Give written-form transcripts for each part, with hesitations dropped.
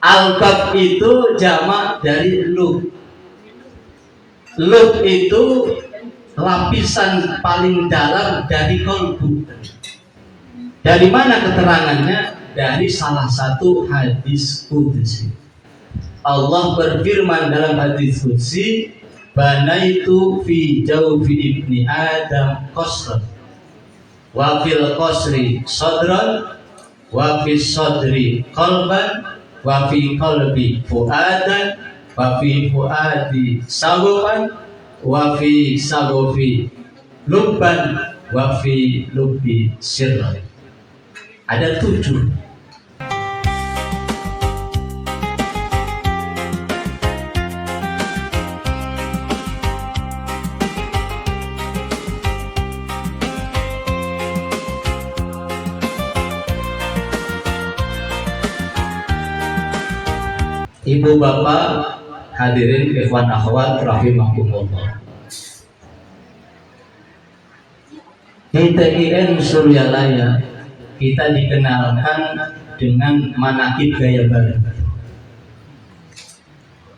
Albab itu jamak dari lub. Lub itu lapisan paling dalam dari kolbu. Dari mana keterangannya? Dari salah satu hadis qudsi. Allah berfirman dalam hadis qudsi, banaitu fi jawfi ibni Adam qasran wa fil qasri sadran wa fi sadri qalban wa fi qalbi fuadan wa fi fuadi sagofan wa fi sagofi lubban wa fi lubbi sirran. Ada 7. Ibu bapak hadirin ikhwan akhwat rahimakumullah. Di TIN Suryalaya kita dikenalkan dengan manakib gaya baru.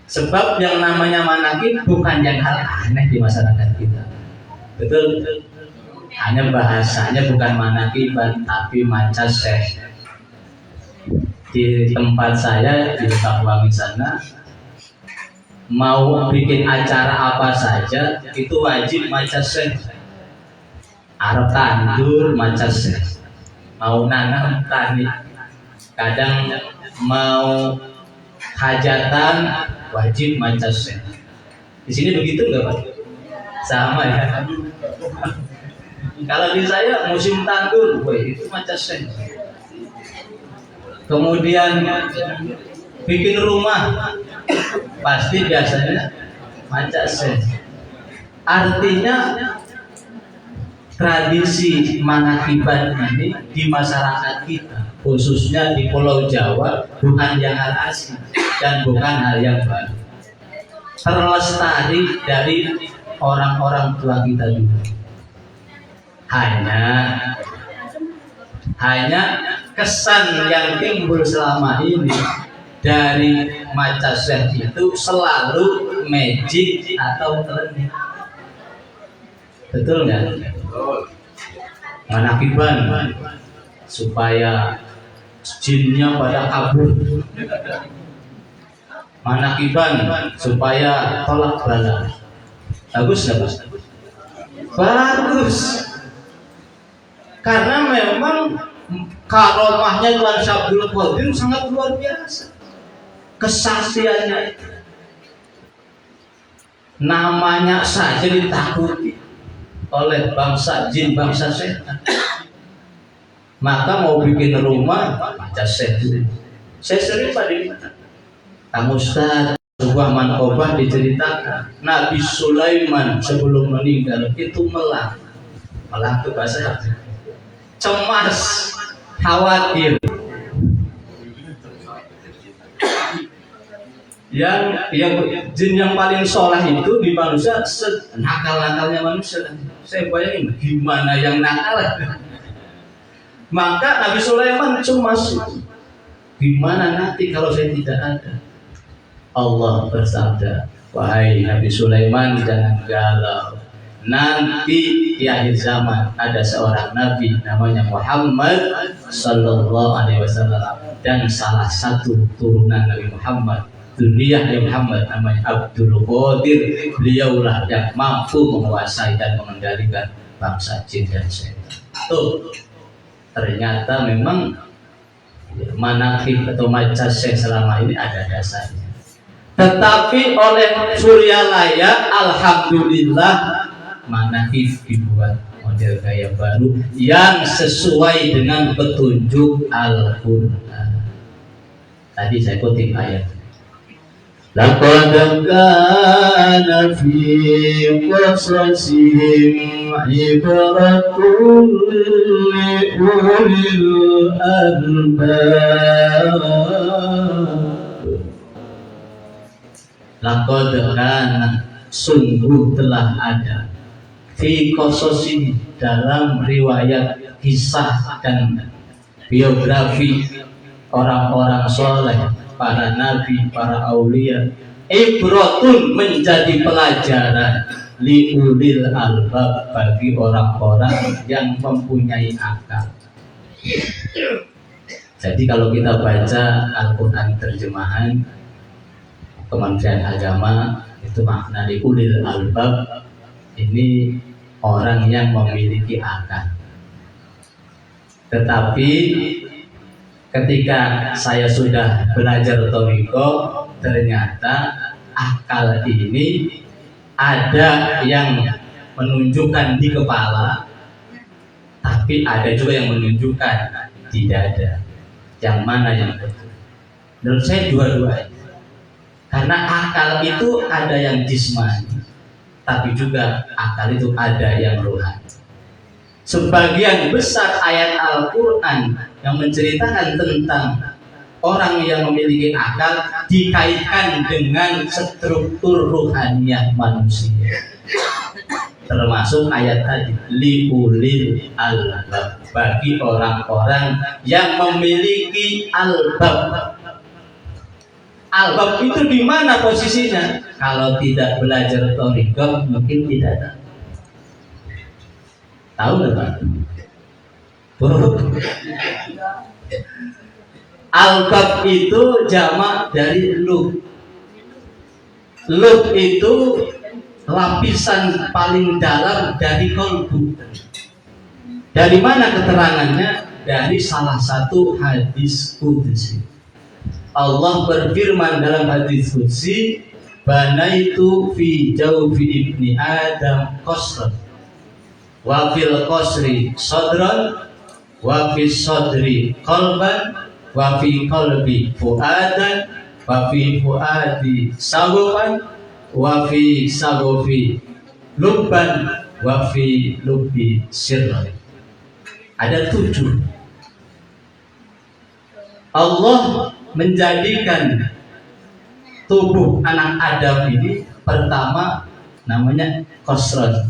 Sebab yang namanya manakib bukan yang hal aneh di masyarakat kita. Betul? Hanya bahasanya bukan manakiban tapi maca syekh. Di tempat saya di Betawangi sana, mau bikin acara apa saja itu wajib maca syekh. Arab tandur maca syekh, mau nanam tani, kadang mau hajatan wajib maca syekh. Di sini begitu nggak Pak? Sama ya. Kalau di saya musim tandur, itu maca syekh. Kemudian bikin rumah pasti biasanya maca syekh. Artinya tradisi manakiban ini di masyarakat kita, khususnya di Pulau Jawa, bukan yang hal asing dan bukan hal yang baru. Terlestari dari orang-orang tua kita dulu. Hanya kesan yang timbul selama ini dari maca syekh itu selalu magic atau klinik. Betul nggak? Manakiban supaya jinnya pada kabur. Manakiban supaya tolak bala. Bagus nggak Pak? Bagus. Karena memang karomahnya Tuan Syabdul Qadir sangat luar biasa. Kesaksiannya itu. Namanya saja ditakuti oleh bangsa jin, bangsa setan. Maka mau bikin rumah baca syekh. Saya sering pada Kang Ustaz sebuah manqobah diceritakan Nabi Sulaiman sebelum meninggal itu melang itu bahasa cemas, khawatir. Yang jin yang paling soleh itu di manusia, nakal-nakalnya manusia. Saya bayangin gimana yang nakal. Maka Nabi Sulaiman cemas, gimana nanti kalau saya tidak ada. Allah bersabda, wahai Nabi Sulaiman jangan galau. Nanti di akhir zaman ada seorang nabi namanya Muhammad sallallahu alaihi wasallam, dan salah satu turunan Nabi Muhammad, Dzurriyyah Nabi Muhammad, namanya Abdul Qadir. Beliaulah yang mampu menguasai dan mengendalikan bangsa jin dan setan. Tuh, ternyata memang manakib atau maca syekh selama ini ada dasarnya. Tetapi oleh Suryalaya alhamdulillah manakib dibuat model gaya baru yang sesuai dengan petunjuk Al-Quran. Tadi saya kutip ayat. Laqad kana fi qasasihim ibratun li ulil albab. Laqad kana, sungguh telah ada, fi qasasihim, dalam riwayat kisah dan biografi orang-orang soleh, para nabi, para aulia. Ibratun menjadi pelajaran liulil albab bagi orang-orang yang mempunyai akal. Jadi kalau kita baca Al-Quran terjemahan Kementerian Agama, itu makna liulil albab ini orang yang memiliki akal. Tetapi ketika saya sudah belajar thariqah, ternyata akal ini ada yang menunjukkan di kepala, tapi ada juga yang menunjukkan di dada. Yang mana yang betul? Menurut saya dua-duanya. Karena akal itu ada yang jismani, tapi juga akal itu ada yang rohani. Sebagian besar ayat Al-Quran yang menceritakan tentang orang yang memiliki akal dikaitkan dengan struktur ruhaniyah manusia, termasuk ayat tadi liulil albab, bagi orang-orang yang memiliki albab. Albab itu di mana posisinya? Kalau tidak belajar thariqah mungkin tidak tahu. Tahu nggak Pak? Albab itu jamak dari lub. Lub itu lapisan paling dalam dari kolbu. Dari mana keterangannya? Dari salah satu hadis qudsi. Allah berfirman dalam hadis qudsi, banaitu fi jawfi ibni Adam qasran wa fil qasri sadran wa fi sadri qalban wa fi qalbi fuadan wa fi fuadi sagofan wa fi sagofi lubban wa fi lubbi sirran. Ada 7. Allah menjadikan tubuh anak Adam ini pertama namanya qasran,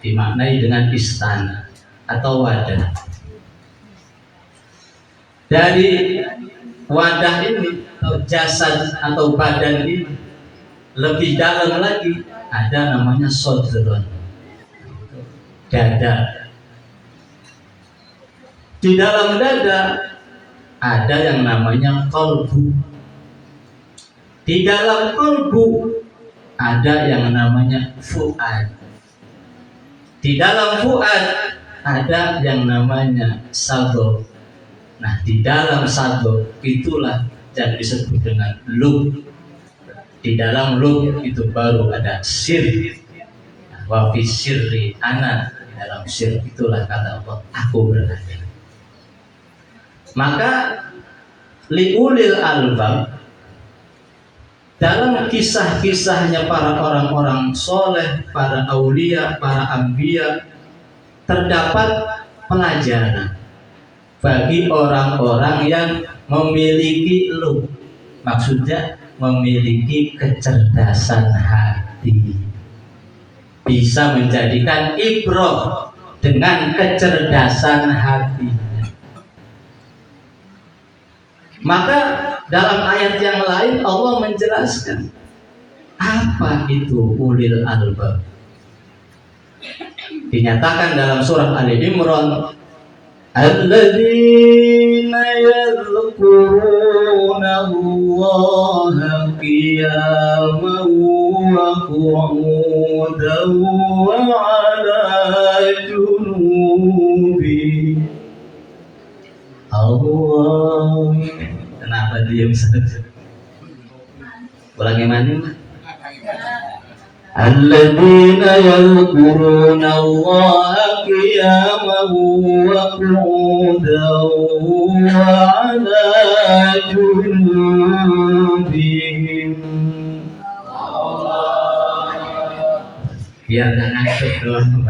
dimaknai dengan istana atau wadah. Dari wadah ini atau jasad atau badan ini lebih dalam lagi ada namanya sodron, dada. Di dalam dada ada yang namanya kolbu. Di dalam kolbu ada yang namanya fuad. Di dalam fuad ada yang namanya sago. Nah, di dalam sago itulah yang disebut dengan lub. Di dalam lub itu baru ada sir. Wa fi sirri ana, di dalam sir itulah kata Allah, aku berada. Maka liulil albab dalam kisah-kisahnya para orang-orang soleh, para aulia, para anbiya, terdapat pelajaran bagi orang-orang yang memiliki lub, maksudnya memiliki kecerdasan hati, bisa menjadikan ibrah dengan kecerdasan hatinya. Maka dalam ayat yang lain Allah menjelaskan apa itu ulil albab. Dinyatakan dalam surah Ali Imran, alladzina yadhkuruna Allaha qiyaman wa qu'udan wa 'ala junubi. Allah, kenapa diam saja? Ulangi mana? Alladzina yadhkuruna Allaha qiyaman wa qu'udan wa 'ala junubihim. Biar gak ngantuk doang.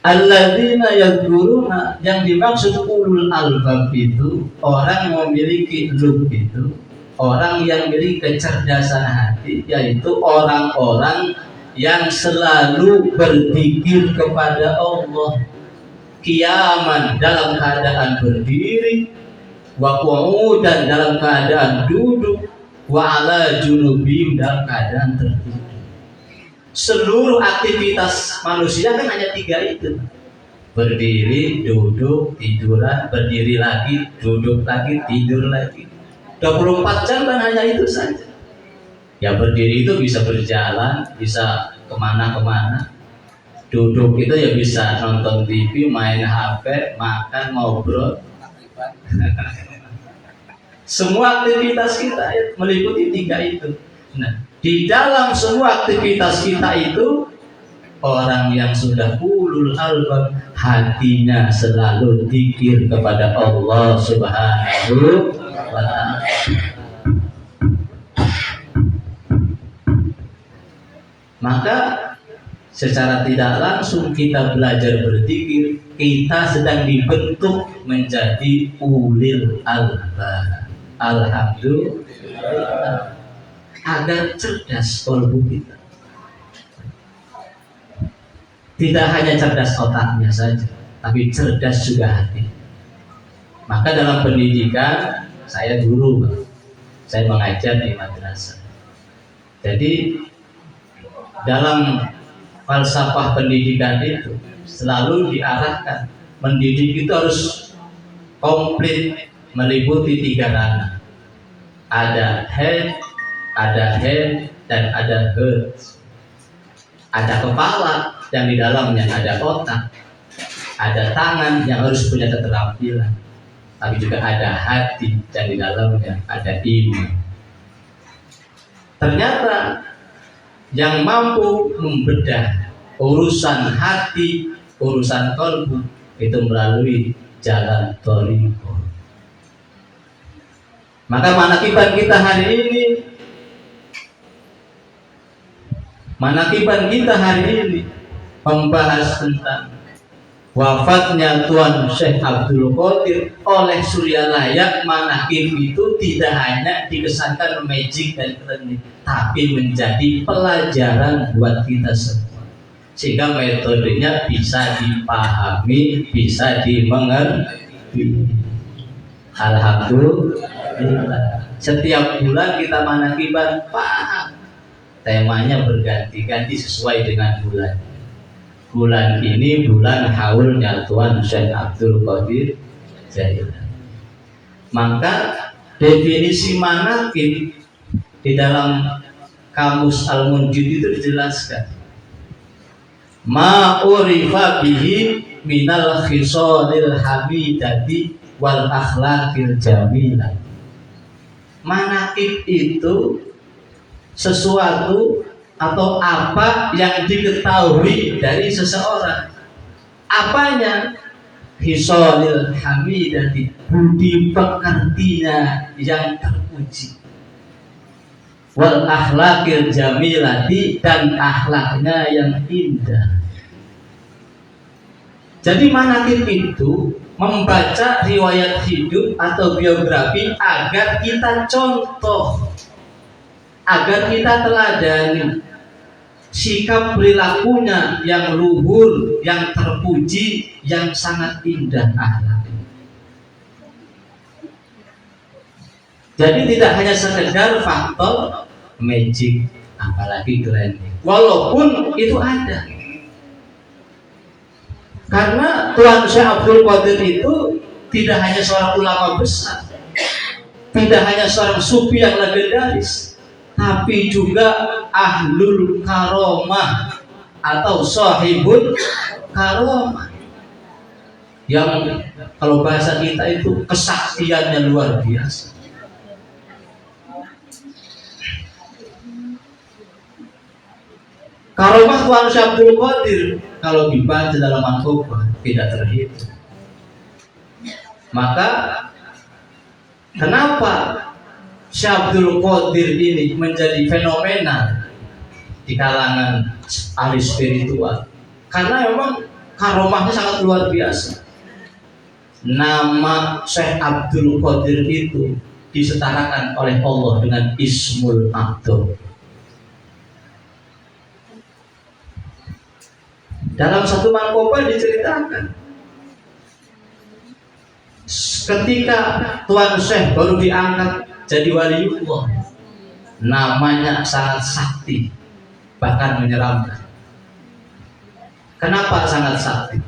Alladzina yadhkuruna, yang dimaksud ulul albab itu orang memiliki lub, itu orang yang memiliki kecerdasan hati, yaitu orang-orang yang selalu berzikir kepada Allah, qiyaman dalam keadaan berdiri, wa qu'udan dalam keadaan duduk, wa ala junubim dalam keadaan tertidur. Seluruh aktivitas manusia kan hanya 3 itu. Berdiri, duduk, tiduran, berdiri lagi, duduk lagi, tidur lagi. 24 jam kan hanya itu saja. Ya berdiri itu bisa berjalan, bisa kemana-kemana. Duduk itu ya bisa nonton TV, main HP, makan, ngobrol. Semua aktivitas kita meliputi 3 itu. Nah, di dalam semua aktivitas kita itu, orang yang sudah ulul albab hatinya selalu zikir kepada Allah Subhanahu wa ta'ala. Maka secara tidak langsung kita belajar berzikir, kita sedang dibentuk menjadi ulil albab. Alhamdulillah, agar cerdas kalbu kita. Tidak hanya cerdas otaknya saja, tapi cerdas juga hati. Maka dalam pendidikan, saya guru, saya mengajar di madrasah. Jadi dalam falsafah pendidikan itu selalu diarahkan, mendidik itu harus komplit, meliputi 3 ranah. Ada head, dan ada heart. Ada kepala yang di dalamnya ada otak, ada tangan yang harus punya keterampilan, tapi juga ada hati yang di dalamnya ada iman. Ternyata yang mampu membedah urusan hati, urusan kalbu itu melalui jalan thariqah. Maka manakiban kita hari ini, membahas tentang wafatnya Tuan Syekh Abdul Qadir oleh Surya Layak. Manakib itu tidak hanya dikesankan magic dan klinik, tapi menjadi pelajaran buat kita semua, sehingga metodenya bisa dipahami, bisa dimengerti. Alhamdulillah, setiap bulan kita manakiban paham, temanya berganti-ganti sesuai dengan bulan. Bulan ini bulan haulnya Tuan Syekh Abdul Qadir Jailani. Maka definisi manakib di dalam kamus Al-Munjid itu dijelaskan, ma urifa bihi minal khisalil hamidati wal akhlaqil jamilah. Manakib itu sesuatu atau apa yang diketahui dari seseorang. Apanya? Hisolil hamidati, budi pekertinya yang terpuji, wal akhlaqil jamilati, dan akhlaknya yang indah. Jadi manakib itu membaca riwayat hidup atau biografi agar kita contoh, agar kita teladani sikap perilakunya yang luhur, yang terpuji, yang sangat indah akhlaknya. Jadi tidak hanya sekedar faktor magic, apalagi klinik, walaupun itu ada. Karena Tuan Syekh Abdul Qadir itu tidak hanya seorang ulama besar, tidak hanya seorang sufi yang legendaris, tapi juga ahlul karomah atau sahibul karomah, yang kalau bahasa kita itu kesaktiannya luar biasa. Karomah Tuan Syekh Abdul Qadir kalau dibaca dalam Al-Qur'an tidak terhitung. Maka kenapa Syekh Abdul Qadir ini menjadi fenomena di kalangan ahli spiritual? Karena memang karomahnya sangat luar biasa. Nama Syekh Abdul Qadir itu disetarakan oleh Allah dengan Ismul A'dzam. Dalam satu manqobah diceritakan Ketika Tuan Syekh baru diangkat jadi waliullah, namanya sangat sakti, bahkan menyeramkan. Kenapa sangat sakti?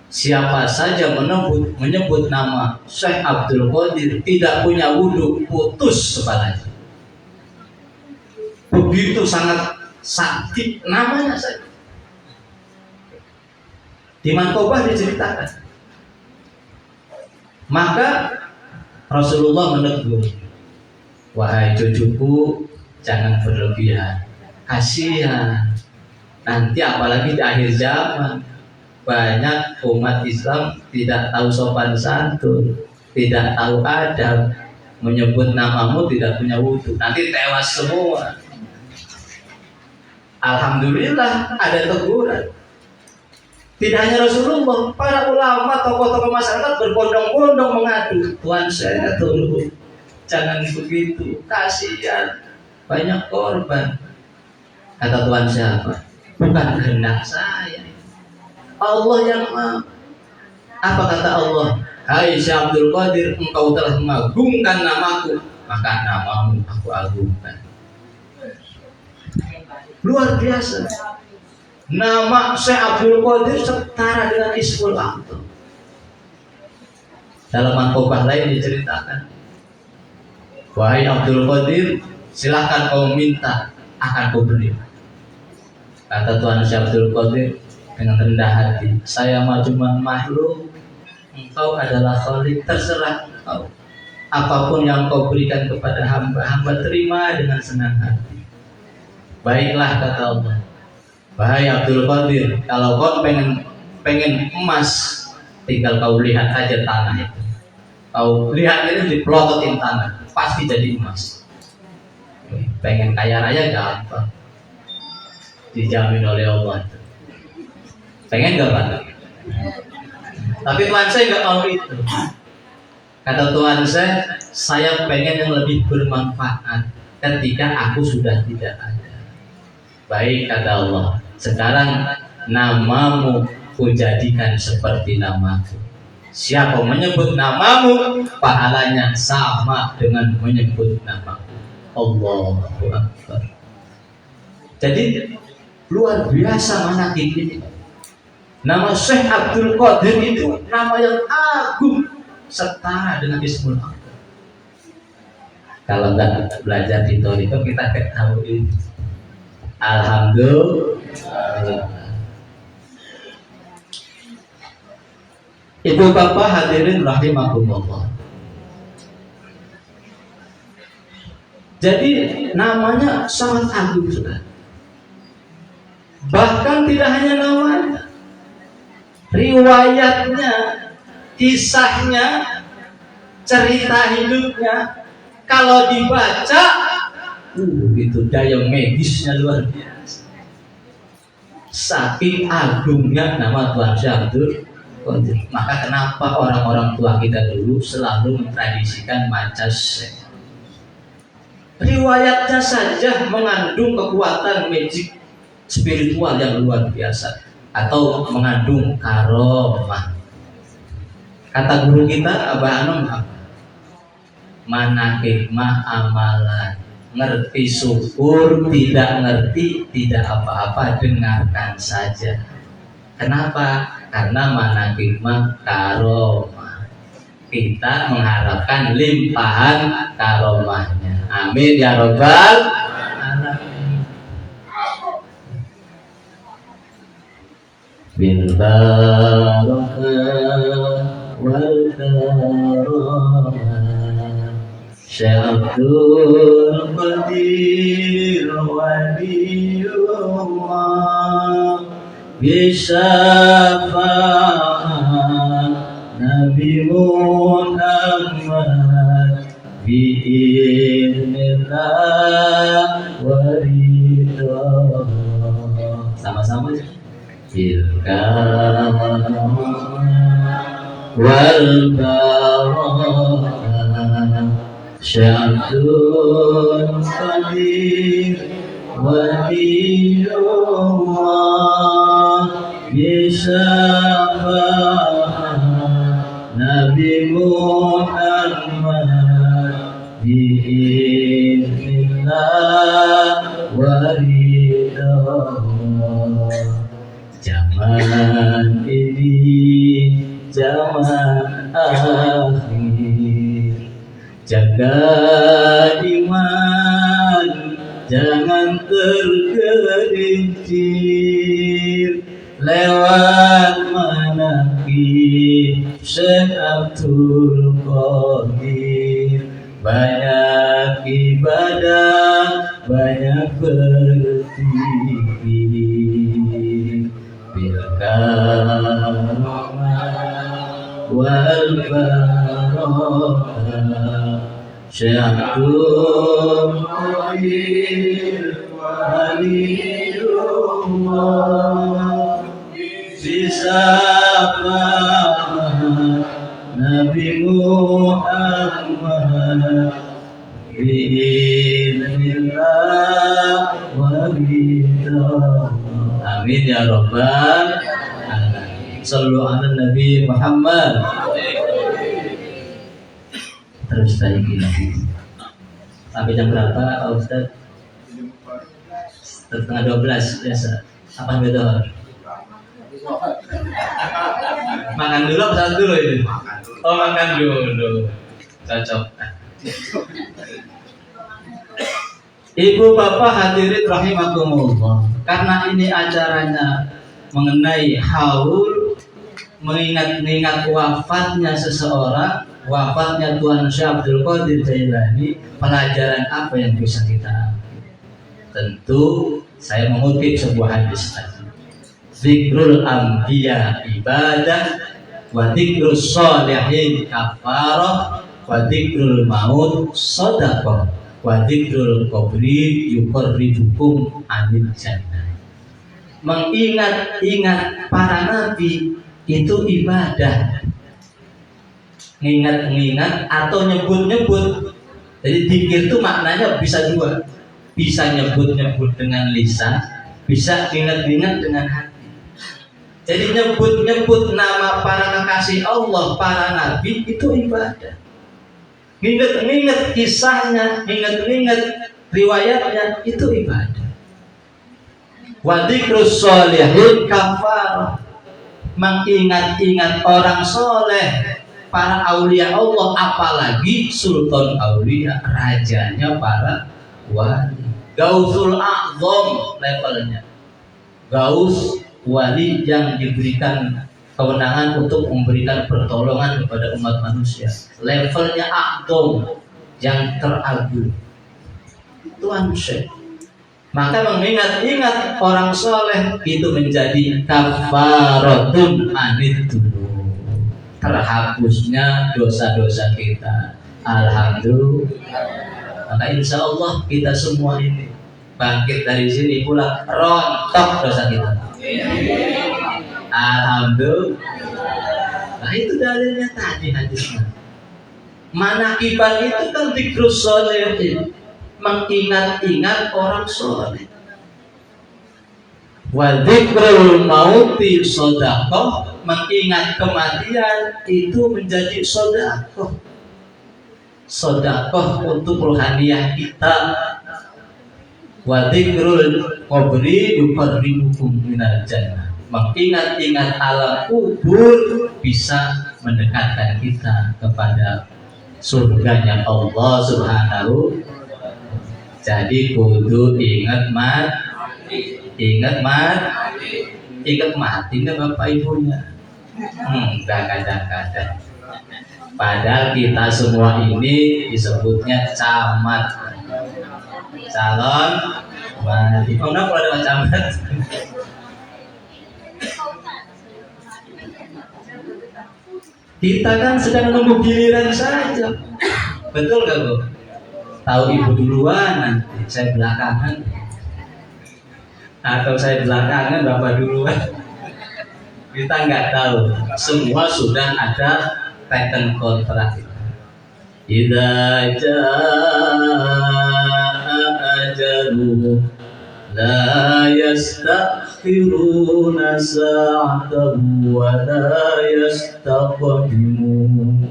Siapa saja menyebut nama Syekh Abdul Qadir tidak punya wudhu, putus kepalanya. Begitu sangat sakti namanya saja. Di Mankobah diceritakan. Maka Rasulullah menegur, wahai cucuku, jangan berlebihan, kasihan. Nanti apalagi di akhir zaman, banyak umat Islam tidak tahu sopan santun, tidak tahu adab, menyebut namamu tidak punya wudhu, nanti tewas semua. Alhamdulillah ada teguran. Tidak hanya Rasulullah, para ulama, tokoh-tokoh masyarakat berbondong-bondong mengadu, Tuan saya tolong jangan begitu, kasihan, banyak korban. Kata Tuan siapa? Bukan kehendak saya, Allah yang maha. Apa kata Allah? Hai Syekh Abdul Qadir, engkau telah mengagungkan namaku, maka namamu aku agungkan. Luar biasa. Nama Syekh Abdul Qadir setara dengan Ismul A'zam. Dalam Mankobah lain diceritakan, wahai Abdul Qadir, silahkan kau minta, akan kau beri. Kata Tuhan Syekh Abdul Qadir dengan rendah hati, saya mah cuma makhluk, engkau adalah Khalik, terserah engkau. Apapun yang kau berikan kepada hamba, hamba terima dengan senang hati. Baiklah, kata Allah. Wahai Abdul Qadir, kalau kau pengen emas, tinggal kau lihat aja tanah itu. Kau lihat itu dipelototin tanah, pasti jadi emas. Pengen kaya raya gampang, dijamin oleh Allah. Pengen gak Pak? Tapi Tuhan saya gak mau itu. Kata Tuhan saya pengen yang lebih bermanfaat ketika aku sudah tidak ada. Baik, kata Allah, sekarang namamu kujadikan seperti namaku. Siapa menyebut namamu, pahalanya sama dengan menyebut namaku. Allahu Akbar. Jadi luar biasa manaqib ini. Nama Syekh Abdul Qadir itu nama yang agung, setara dengan Ismul A'zam. Kalau nggak belajar di Thariqah kita ketahui. Alhamdulillah. Ibu bapak hadirin rahimakumullah. Jadi namanya sangat agung sudah. Bahkan tidak hanya namanya, riwayatnya, kisahnya, cerita hidupnya, kalau dibaca itu daya medisnya luar biasa. Saking agungnya nama Tuhan Syekh Abdul Qadir. Maka kenapa orang-orang tua kita dulu selalu mentradisikan maca Syekh. Riwayatnya saja mengandung kekuatan magic spiritual yang luar biasa, atau mengandung karomah. Kata guru kita Abah Anom apa? Mana hikmah amalan, ngerti syukur, tidak ngerti tidak apa-apa, dengarkan saja. Kenapa? Karena mana hikmah karomah. Kita mengharapkan limpahan karomahnya. Amin ya Rabbal alamin. Bil barakah wal karamah Syekh Abdul Qadir waliyullah bisyafaat Nabi Muhammad bi'idnillah waridha. Sama-sama ya. Ilkam wal barakah Syai'un qadir waliyullah bisyafaat Nabi Nabi Muhammad biiznillah waridallah. Zaman ini zaman akhir, jaga iman jangan tergelincir lewat manakib Syekh Abdul Qadir. Banyak ibadah, banyak berzikir, bil karamah wal barakah. Syekh Abdul Qadir waliyullah, disapa Nabi Muhammad biiznillah waridallah. Amin ya rabbal alamin. Sallu ala Nabi Muhammad. Terus lagi sampai jam berapa Pak Ustaz? Setengah 12 biasa. Apa beda? Makan dulu apa saat dulu ini? Oh makan dulu. Cocok. Ibu bapak hadirin rahimakumullah. Karena ini acaranya mengenai haul, mengingat wafatnya seseorang, wafatnya Tuan Syekh Abdul Qadir Jailani, pelajaran apa yang bisa kita ambil? Tentu saya mengutip sebuah hadis tadi. Zikrul anbiya ibadah, wa zikrus sholihin kafarah, wa zikrul maut shadaqah, wa zikrul qabri yuqarribukum anil jannah. Mengingat-ingat para nabi itu ibadah. Mengingat atau nyebut-nyebut. Jadi zikir itu maknanya bisa dua. Bisa nyebut-nyebut dengan lisan, bisa ingat-ingat dengan hati. Jadi nyebut-nyebut nama para kekasih Allah, para nabi itu ibadah. Ingat-ingat kisahnya, ingat-ingat riwayatnya itu ibadah. Wa dzikrus sholihin kafarah. Mengingat-ingat orang soleh, para aulia Allah, apalagi sultan aulia, rajanya para wali. Gausul A'zam levelnya. Gaus wali yang diberikan kewenangan untuk memberikan pertolongan kepada umat manusia. Levelnya A'zam, yang teragung. Tuan Syekh. Maka mengingat-ingat orang soleh itu menjadi kafaratun anid dzunub, terhapusnya dosa-dosa kita. Alhamdulillah. Maka insya Allah kita semua ini bangkit dari sini pula rontok dosa kita. Alhamdulillah. Nah itu dalilnya tadi hadisnya. Manakiban itu kan dzikrus sholihin, mengingat-ingat orang soleh. Wa dzikrul mauti shadaqah, mengingat kematian itu menjadi sedekah. Sedekah untuk rohaniah kita. Wa dzikrul qabri yuqarribukum minal jannah, mengingat-ingat alam kubur bisa mendekatkan kita kepada surganya Allah Subhanahu. Jadi kudu ingat mati nggak bapak ibunya. Kadang-kadang. Padahal kita semua ini disebutnya camat, calon mati. Oh enggak, kalau ada camat. Kita kan sedang nunggu giliran saja. Betul gak Bu? Tahu ibu duluan, nanti saya belakangan. Atau saya belakangan, bapak duluan. Kita nggak tahu. Semua sudah ada pattern kontrak. Idza jaa ajalu la yastakhiruna yastakhiruna sa'atan wa la yastaqdimun.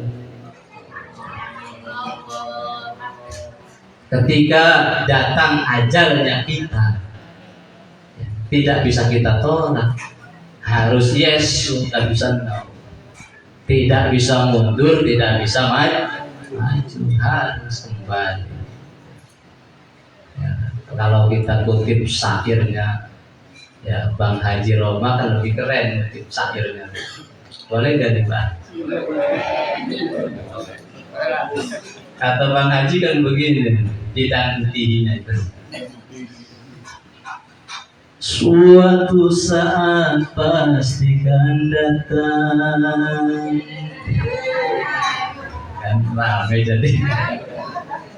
Ketika datang ajalnya kita, tidak bisa kita tolak, harus yes, tidak bisa no, tidak bisa mundur, tidak bisa maju, harus kembali. Ya, kalau kita kutip syairnya ya Bang Haji Roma kan lebih keren kutip syairnya, boleh gak nih Pak? Kata Bang Haji kan begini, tidak intinya itu. Suatu saat pastikan datang, kan rame jadi.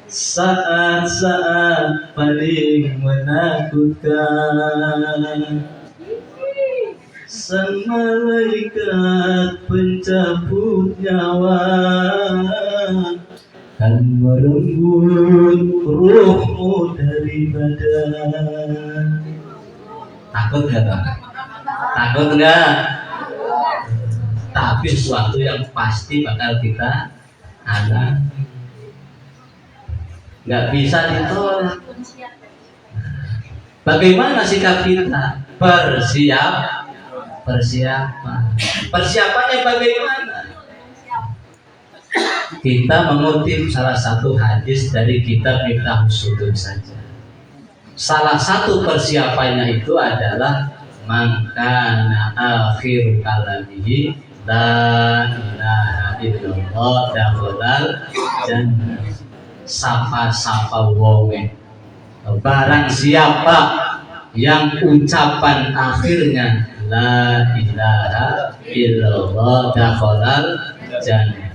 Saat-saat paling menakutkan, sang malaikat pencabut nyawa kan merenggut ruhmu dari badan. Takut nggak Bang? Takut nggak? Tapi sesuatu yang pasti bakal kita alami, nggak bisa ditolak. Bagaimana sikap kita? Persiapannya bagaimana? Kita mengutip salah satu hadis dari kitab Miftahus Sudud saja. Salah satu persiapannya itu adalah mangkana akhir kalamihi la ilaha illallah dakhalal jannah. Sapa wonge, barang siapa yang ucapan akhirnya la ilaha illallah dakhalal jannah.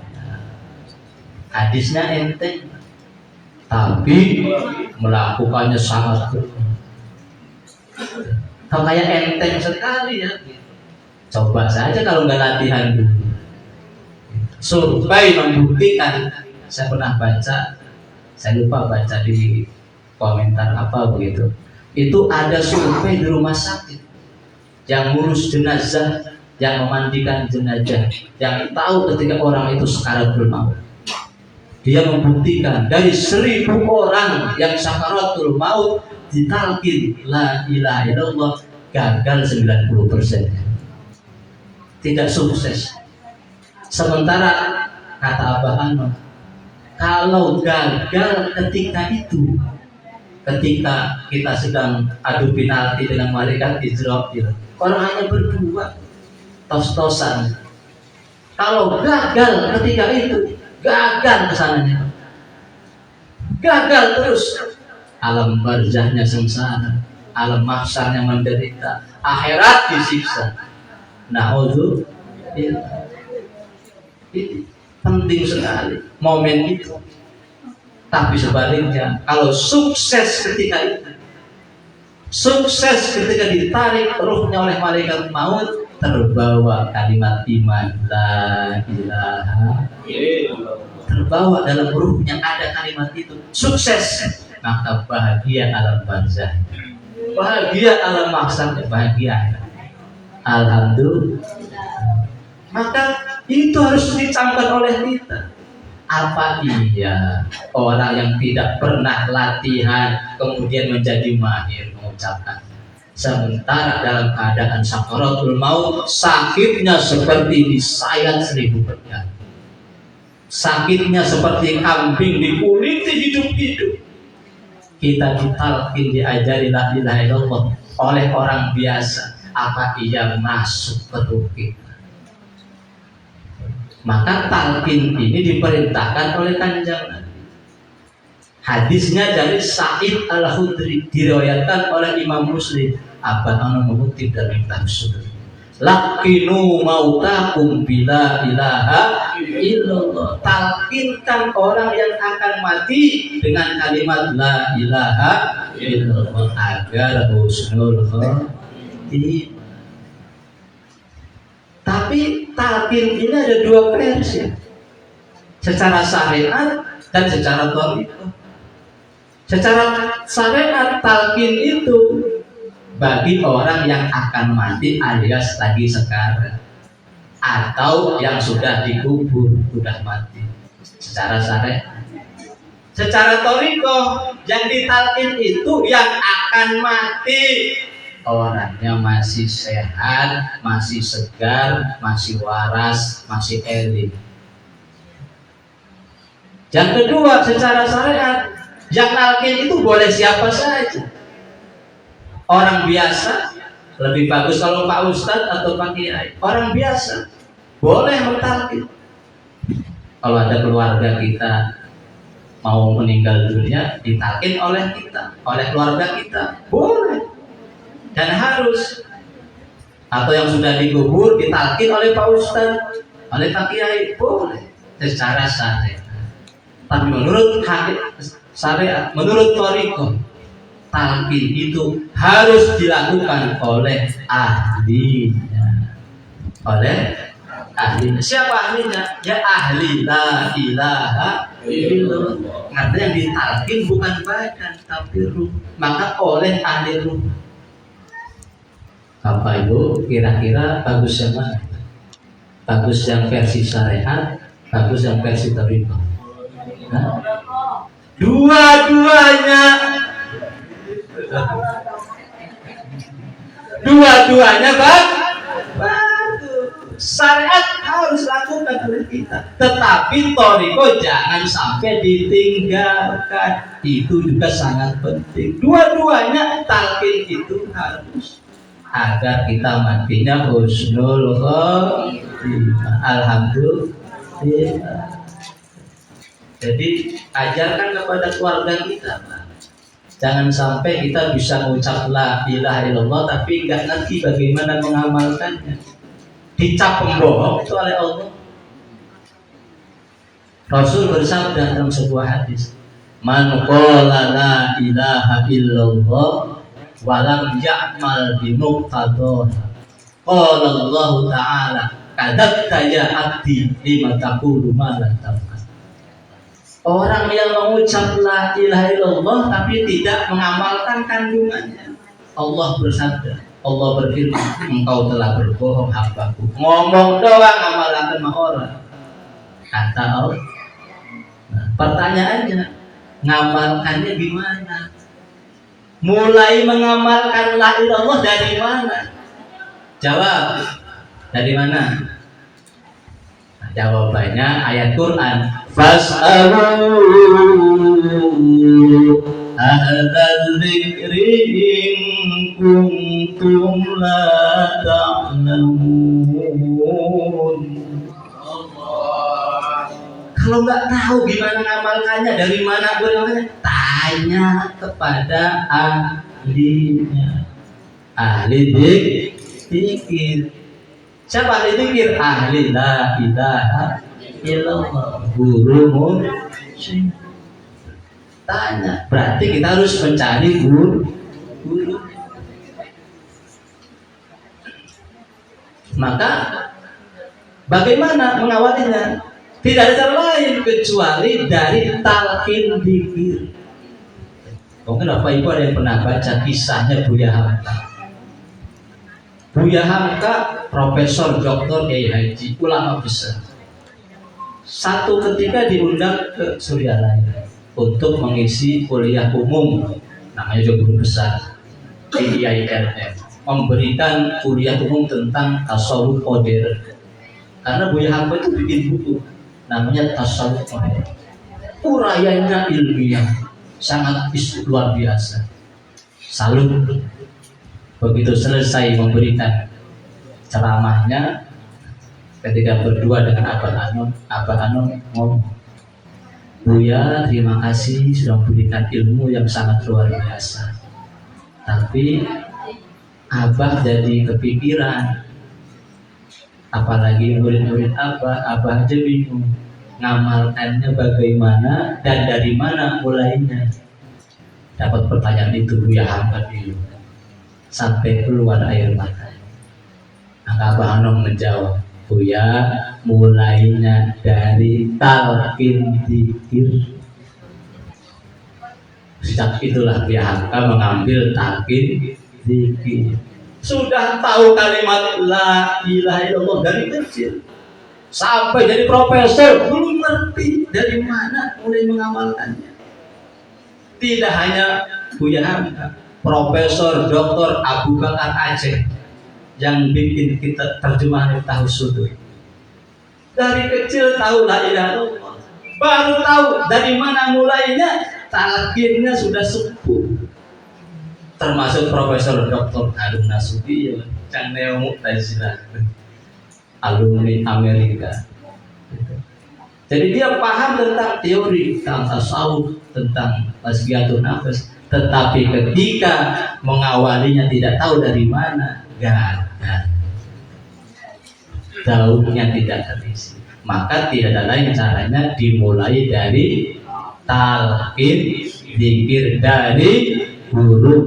Hadisnya enteng, tapi melakukannya sangat kayak enteng sekali ya. Coba saja kalau nggak latihan dulu. Survei membuktikan, saya pernah baca, saya lupa baca di komentar apa begitu. Itu ada survei di rumah sakit yang ngurus jenazah, yang memandikan jenazah, yang tahu ketika orang itu sakaratul maut. Dia membuktikan dari 1.000 orang yang sakaratul maut ditalkin la ilaha illallah, gagal 90%. Tidak sukses. Sementara kata Abah Anwar, kalau gagal ketika itu, ketika kita sedang adu penalti dengan malaikat Israfil, orang hanya berdua tos-tosan. Kalau gagal ketika itu, gagal kesananya, gagal terus. Alam barzahnya sengsara, alam mahsyarnya menderita, akhirat disiksa. Na'udzubillah. Ini penting sekali momen itu. Tapi sebaliknya, kalau sukses ketika itu, sukses ketika ditarik ruhnya oleh malaikat maut, terbawa kalimat iman la ilaha illallah, terbawa dalam ruhnya ada kalimat itu, sukses, maka bahagia alam barzah, bahagia alam mahsyar, bahagia. Alhamdulillah. Maka itu harus dicamkan oleh kita. Apa iya orang yang tidak pernah latihan kemudian menjadi mahir mengucapkan, sementara dalam keadaan sakaratul maut sakitnya seperti disayat 1000 pedang, sakitnya seperti kambing dikuliti hidup-hidup, kita ditalkin, diajari la ilaha illallah oleh orang biasa, apa iya masuk ke ruh kita? Maka talqin ini diperintahkan oleh Kanjeng Nabi. Hadisnya dari Sa'id Al-Khudri, diriwayatkan oleh Imam Muslim. Abah Anu mengutip dari Miftahus Sudud. Laqinu mautakum bila ilaha illallah. Talqinkan orang yang akan mati dengan kalimat la ilaha illallah agar husnul khotimah. Tapi talqin ini ada 2 versi, secara syariat dan secara thariqah. Secara syariat talqin itu bagi orang yang akan mati alias lagi sekarang atau yang sudah dikubur sudah mati secara syariat. Secara toriko yang ditalkin itu yang akan mati orangnya masih sehat, masih segar, masih waras, masih eling. Yang kedua, secara syariat yang nalkin itu boleh siapa saja. Orang biasa lebih bagus kalau Pak Ustadz atau Pak Kiai. Orang biasa boleh mentalkin. Kalau ada keluarga kita mau meninggal dunia, ditalkin oleh kita, oleh keluarga kita, boleh dan harus. Atau yang sudah dikubur ditalkin oleh Pak Ustadz, oleh Pak Kiai, boleh secara syariat. Tapi menurut syariat, menurut thariqah, talqin itu harus dilakukan oleh ahlinya. Oleh ahlinya. Siapa ahlinya? Ya ahli la ilaha illallah. Karena yang ditalqin bukan badan tapi ruh. Maka oleh ahli ruh. Apa itu? Kira-kira bagus yang mana? Bagus yang versi syariat, bagus yang versi thariqah. Dua-duanya bagus. Syariat harus lakukan oleh kita, tetapi thariqah jangan sampai ditinggalkan. Itu juga sangat penting. Dua-duanya talqin itu harus agar kita matinya husnul khotimah. Alhamdulillah. Jadi ajarkan kepada keluarga kita, Pak. Jangan sampai kita bisa mengucap la ilaha illallah tapi nggak ngerti bagaimana mengamalkannya. Dicap pembohong itu oleh Allah. Rasul bersabda dalam sebuah hadis, "Man qala la ilaha illallah wa lam ya'mal bi muqtadaha. Qala Allah Ta'ala, kadzabta ya abdi lima taqulu ma la taf'al." Orang yang mengucap la ilaha illallah tapi tidak mengamalkan kandungannya. Allah bersabda, Allah berfirman, engkau telah berbohong hambaku. Ngomong doang, amalkan sama orang. Kata Allah. Nah, pertanyaannya, ngamalkannya gimana? Mulai mengamalkan la ilaha illallah dari mana? Jawab, dari mana? Nah, jawabannya ayat Quran. Fas'alu ahlal dzikri in kuntum la ta'lamun. Kalau nggak tahu gimana ngamalkannya, dari mana beramalnya, tanya kepada ahlinya. Ahli dzikir. Siapa ahli dzikir? Ahli la ilaha illallah, guru muslim. Tanya, berarti kita harus mencari guru. Maka bagaimana mengawalinya? Tidak ada cara lain kecuali dari talqin dzikir. Mungkin Bapak Ibu ada yang pernah baca kisahnya Buya Hamka. Buya Hamka, Profesor Dr. Kiai Haji, ulama besar. Satu ketika diundang ke Suryalaya untuk mengisi kuliah umum, namanya juga guru besar di IAIN, memberikan kuliah umum tentang tasawuf modern. Karena Buya Hamka itu bikin buku namanya tasawuf modern. Urayanya ilmiah, sangat luar biasa. Salut. Begitu selesai memberikan ceramahnya, ketika berdua dengan Abah Anom ngomong, Buya, terima kasih sudah memberikan ilmu yang sangat luar biasa. Tapi Abah jadi kepikiran, apalagi murid-murid Abah aja bingung ngamalkannya bagaimana dan dari mana mulainya. Dapat pertanyaan itu Buya Hamka dulu sampai keluar air mata. Maka Abah Anom menjawab, Buya, mulainya dari talqin dzikir. Sejak itulah Buya Hamka mengambil talqin zikir. Sudah tahu kalimat la ilaha illallah dari kecil sampai jadi profesor, belum ngerti dari mana mulai mengamalkannya. Tidak hanya Buya Hamka, Profesor Dr. Abu Bakar Aceh yang bikin kita terjemahan tahu sudur. Dari kecil tahu la ilaha illallah, baru tahu dari mana mulainya, talqinnya sudah sepuh. Termasuk Profesor Dr. Harun Nasution yang Neo-Mu'tazilah, alumni Amerika. Jadi dia paham tentang teori, tentang tasawuf, tentang tazkiyatun nafs, tetapi ketika mengawalinya tidak tahu dari mana, gagal. Daunnya tidak terisi. Maka tidak ada lain caranya dimulai dari talqin zikir dari guru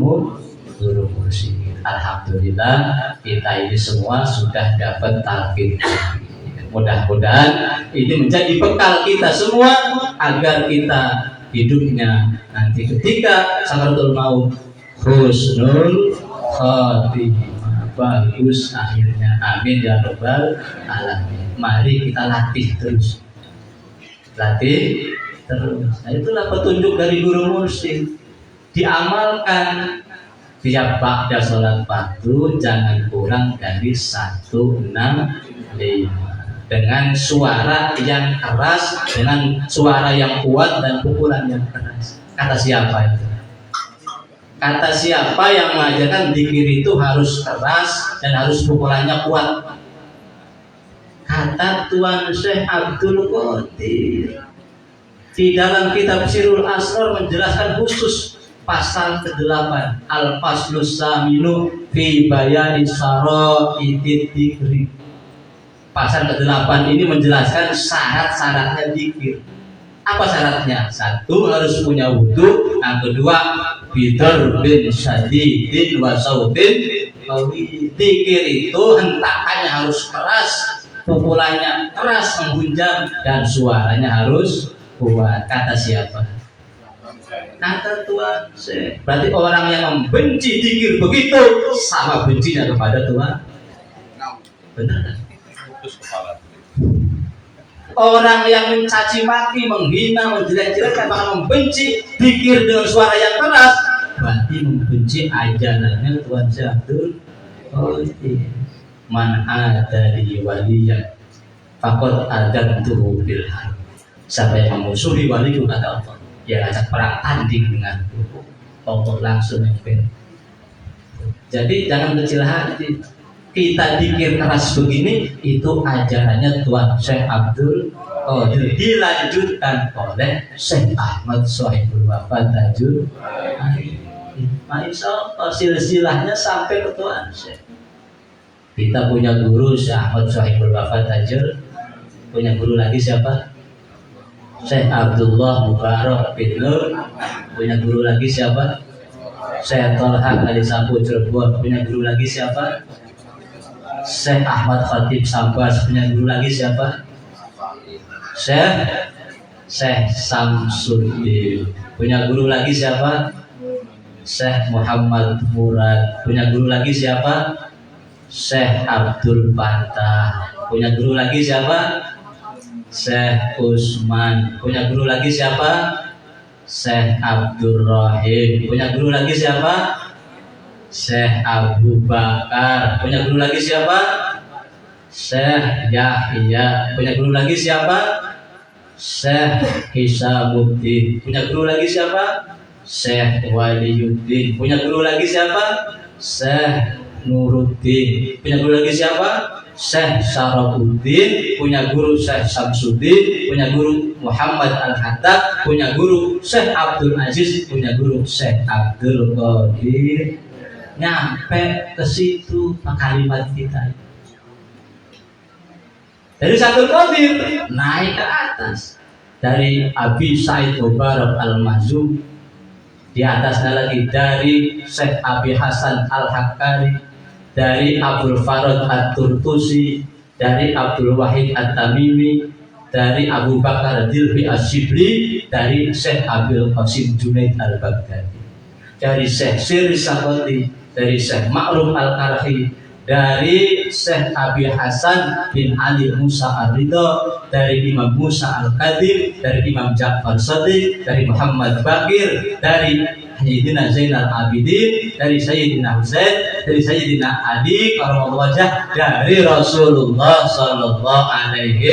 mursyid. Alhamdulillah kita ini semua sudah dapat talqin. Mudah-mudahan ini menjadi bekal kita semua agar kita hidupnya nanti ketika sakaratul maut husnul khotimah, bagus akhirnya. Amin ya rabbal alamin. Mari kita latih terus. Nah, itulah petunjuk dari guru mursyid. Diamalkan tiap ba'da sholat fardu jangan kurang dari 165 dengan suara yang keras, dengan suara yang kuat dan pukulan yang keras. Kata siapa itu? Kata siapa yang mengajarkan zikir itu harus keras dan harus pukulannya kuat? Kata Tuan Syekh Abdul Qadir. Di dalam kitab Sirul Asrar menjelaskan khusus pasal ke-8 Al-Faslus Saminu fi bayani syara'itid dzikri. Pasal ke-8 ini menjelaskan syarat-syaratnya zikir. Apa syaratnya? Satu, harus punya wudu. Yang kedua, bidar bin syadidin wa sautin qawi. Zikir itu hentakannya harus keras, pukulannya keras, menghunjam, dan suaranya harus kuat. Kata siapa? Kata Tuhan. Berarti orang yang membenci zikir begitu sama bencinya kepada Tuhan. Benar kan? Orang yang mencaci maki, menghina, menjelek-jelekan, bahkan membenci zikir dengan suara yang keras, berarti membenci ajarannya Tuhan Syabdul Qadir. Man adali waliyan faqad adantuhu bil harb. Siapa yang memusuhi waliku, kata Allah, ya ajak perang tanding dengan Allah langsung yang. Jadi jangan kecil hati. Kita zikir keras begini, itu ajarannya Tuan Syekh Abdul Qadir, dilanjutkan oleh Syekh Ahmad Sohibul Wafat Tajul. Insya Allah silsilahnya sampai ke Tuan Syekh. Kita punya guru Syekh Ahmad Sohibul Wafat Tajul. Punya guru lagi siapa? Syekh Abdullah Mubarak bin Nur. Punya guru lagi siapa? Syekh Tolha Ali Sapu Cirebon. Punya guru lagi siapa? Syekh Ahmad Khatib Sambas. Punya guru lagi siapa? Syekh Samsuddin. Punya guru lagi siapa? Syekh Muhammad Murad. Punya guru lagi siapa? Syekh Abdul Fattah. Punya guru lagi siapa? Syekh Usman. Punya guru lagi siapa? Syekh Abdul Rahim. Punya guru lagi siapa? Syekh Abu Bakar. Punya guru lagi siapa? Syekh Yahya. Punya guru lagi siapa? Syekh Hisamuddin. Punya guru lagi siapa? Syekh Waliyuddin. Punya guru lagi siapa? Syekh Nuruddin. Punya guru lagi siapa? Syekh Syarafuddin. Punya guru Syekh Samsuddin. Punya guru Muhammad Al-Hattab. Punya guru Syekh Abdul Aziz. Punya guru Syekh Abdul Qadir. Nyampe ke situ kalimat kita. Dari Syabdul Qadir naik ke atas. Dari Abi Said Mubarak Al-Mazum. Di atasnya lagi dari Syekh Abi Hasan Al-Hakkari, dari Abdul Farad At-Turtusi, dari Abdul Wahid At-Tamimi, dari Abu Bakar Dilfi As-Shibli, dari Syekh Abdul Qasim Junaid Al-Baghdadi, dari Syekh Siri Sakoti, dari Syekh Ma'ruf Al-Karahi, dari Syekh Abi Hasan bin Ali Musa Ar-Ridha, dari Imam Musa Al-Qadim, dari Imam Ja'far Shadiq, dari Muhammad Bakir, dari Sayyidina Zainal Abidin, dari Sayyidina Husain, dari Sayyidina Ali karramallahu wajhah, dari Rasulullah sallallahu alaihi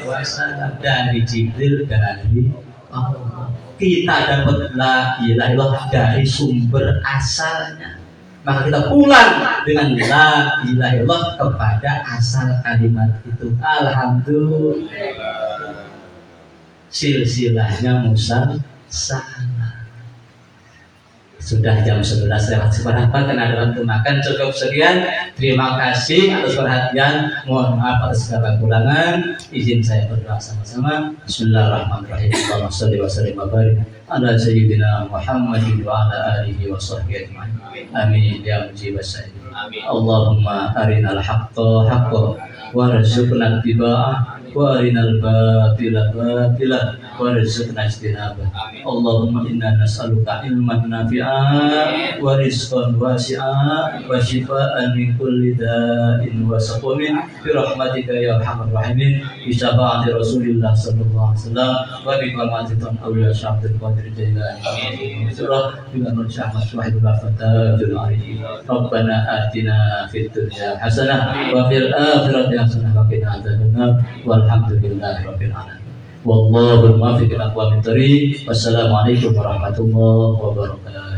wasallam, dari Jibril, dari Allah. Kita dapat la ilaha illallah dari sumber asalnya. Maka kita pulang dengan la ilaha illallah kepada asal kalimat itu. Alhamdulillah. Silsilahnya Musa sama. Sudah jam 11 lewat seperempat karena ada waktu makan. Cukup sekian. Terima kasih atas perhatian. Mohon maaf atas segala kekurangan. Izin saya berdoa sama-sama. Bismillahirrahmanirrahim. Allahumma shalli wa sallim wa barik ala sayyidina Muhammadin wa ala alihi wa sahbihi ajma'in. Amin ya mujibas sa'ilin. Allahumma arinal haqqa haqqan warzuqna ittiba'ah wa arinal batila batila warzuqna ijtinabah. Allahumma inna nas'aluka ilman nafi'an wa rizqan wasi'an wa shifaan min kulli da'in wa saqamin bi rahmatika ya arhamar rahimin bi syafaati Rasulillah sallallahu alaihi wasallam wa bi karamatin awliya syabdul qadir jailani surah bi anur syahmat wahidul fatajul arifin. Rabbana atina fid dunya hasanah wa fil akhirati hasanah wa qina adzabannar walhamdulillahi rabbil alamin. Wallahu muwaffiq ila aqwamit thoriq. Wassalamualaikum warahmatullahi wabarakatuh.